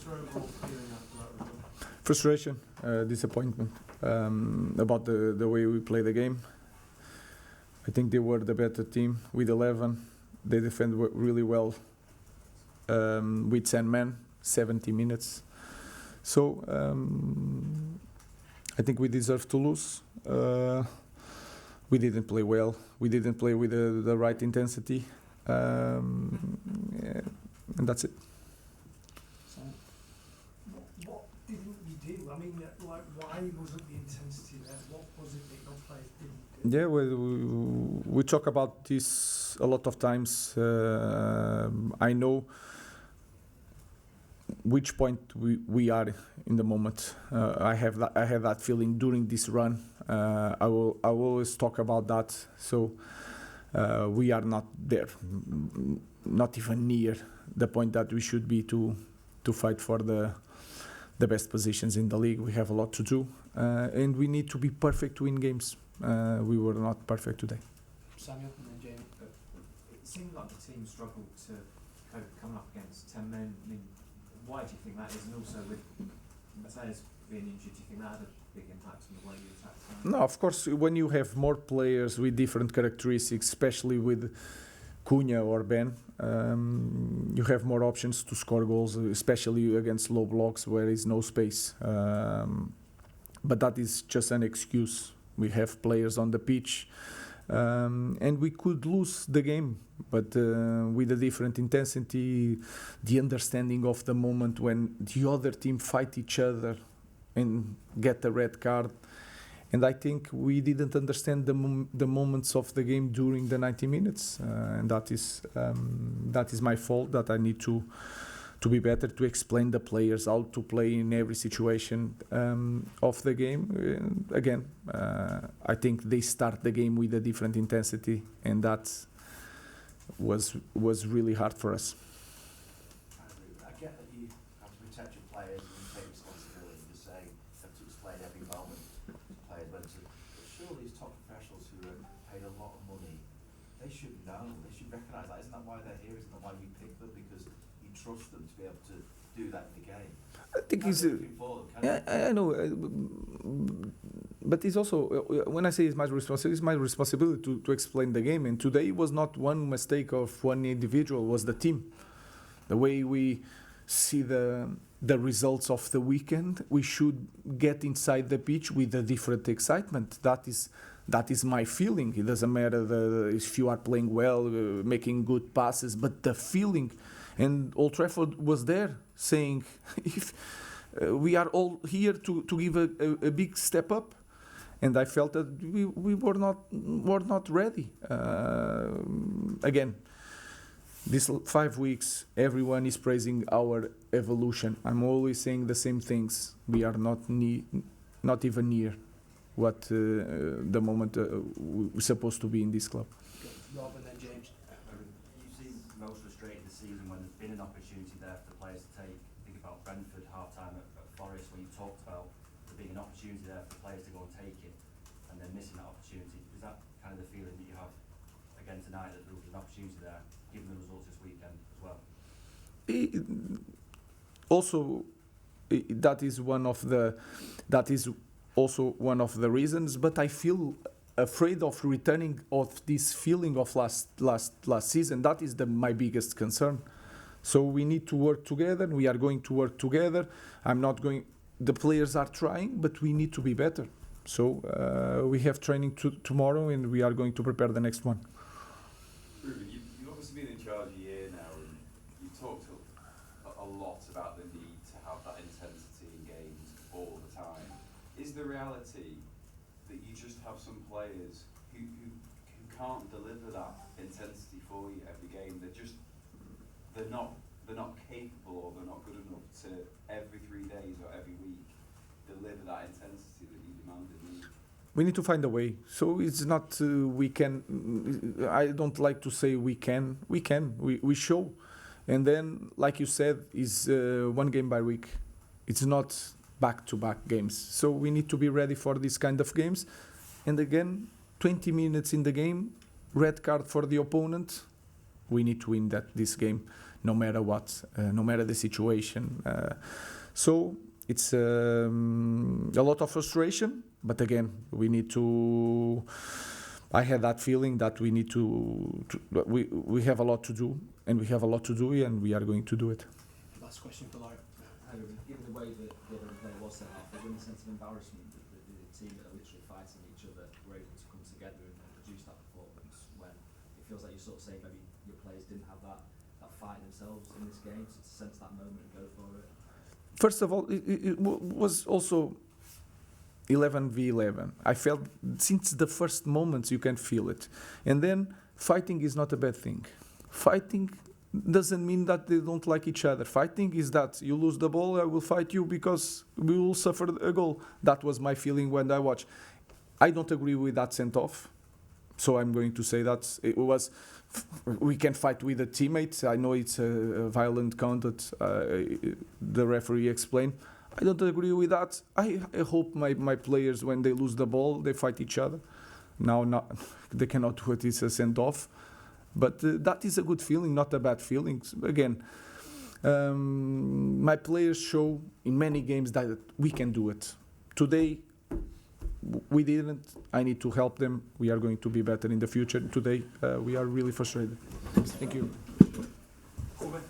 your overall feeling after that result? Frustration, disappointment about the way we play the game. I think they were the better team with 11. They defend really well with 10 men, 70 minutes. So I think we deserve to lose. We didn't play well. We didn't play with the right intensity. And that's it. So, what didn't you do? I mean, like, why wasn't the intensity there? What was it that your players didn't do? Yeah, well, we talk about this a lot of times. I know which point we are in the moment. I have that feeling during this run. I will always talk about that. So we are not there, not even near the point that we should be to fight for the best positions in the league. We have a lot to do, and we need to be perfect to win games. We were not perfect today. Samuel and then Jamie. It seemed like the team struggled to cope coming up against 10 men. I mean, why do you think that is? And also with Matthias being injured, do you think that had a big impact on the way you attacked? No, of course, when you have more players with different characteristics, especially with Cunha or Ben, you have more options to score goals, especially against low blocks where there is no space. But that is just an excuse. We have players on the pitch, and we could lose the game, but with a different intensity, the understanding of the moment when the other team fight each other and get a red card. And I think we didn't understand the moments of the game during the 90 minutes, and that is my fault. That I need to be better, to explain the players how to play in every situation of the game. Again, I think they start the game with a different intensity, and that was really hard for us. I get that you have to protect your players and you take responsibility. You're saying you have to explain every moment players went to. But surely as top professionals who are paid a lot of money, they should know, they should recognise that. Isn't that why they're here? Isn't that why you pick them? Because you trust them to be able to do that in the game. I think it's I know, but it's also, when I say it's my responsibility to explain the game. And today was not one mistake of one individual, was the team. The way we see the results of the weekend, we should get inside the pitch with a different excitement. That is my feeling. It doesn't matter if you are playing well, making good passes, but the feeling. And Old Trafford was there saying, if we are all here to give a big step up. And I felt that we were not ready. Again, these 5 weeks, everyone is praising our evolution. I'm always saying the same things. We are not even near what the moment we're supposed to be in this club. Rob and then James. You've seen most frustrated this season when there's been an opportunity there for the players to take. Think about Brentford half-time at Forest, where you talked about there being an opportunity there for players to go and take it, and then missing that opportunity. Is that kind of the feeling that you have again tonight, that there was an opportunity there, given the results this weekend as well? That is also one of the reasons, but I feel afraid of returning of this feeling of last season. That is my biggest concern. So we need to work together. We are going to work together. The players are trying, but we need to be better. So we have training tomorrow, and we are going to prepare the next one. Ruben, you've obviously been in charge a year now, and you talked a lot about the need to have that intensity in games all the time. Is the reality that you just have some players who can't deliver that intensity for you every game? They're not capable, or they're not good enough to every 3 days or every week deliver that intensity that you demand and need? We need to find a way. So it's not we can. I don't like to say we can. We show, and then, like you said, is one game by week. It's not back-to-back games. So we need to be ready for this kind of games. And again, 20 minutes in the game, red card for the opponent. We need to win this game. no matter what, no matter the situation. So it's a lot of frustration, but again, we need to. I had that feeling that we need we have a lot to do, and we have a lot to do, and we are going to do it. Last question for Lauren. Given the way that the other player was set up, there's been a sense of embarrassment that the team that are literally fighting each other were able to come together and produce that performance when it feels like you're sort of saying maybe your players didn't have that fight themselves in this game, so to sense that moment and go for it. First of all, it was also 11v11. I felt since the first moments you can feel it. And then fighting is not a bad thing. Fighting doesn't mean that they don't like each other. Fighting is that you lose the ball, I will fight you because we will suffer a goal. That was my feeling when I watched. I don't agree with that sent off. So I'm going to say that it was, we can fight with a teammate. I know it's a violent conduct, the referee explained. I don't agree with that. I hope my players, when they lose the ball, they fight each other. Now, they cannot do it, it's a send-off. But that is a good feeling, not a bad feeling. Again, my players show in many games that we can do it. Today, we didn't. I need to help them. We are going to be better in the future. Today, we are really frustrated. Thank you. Ruben.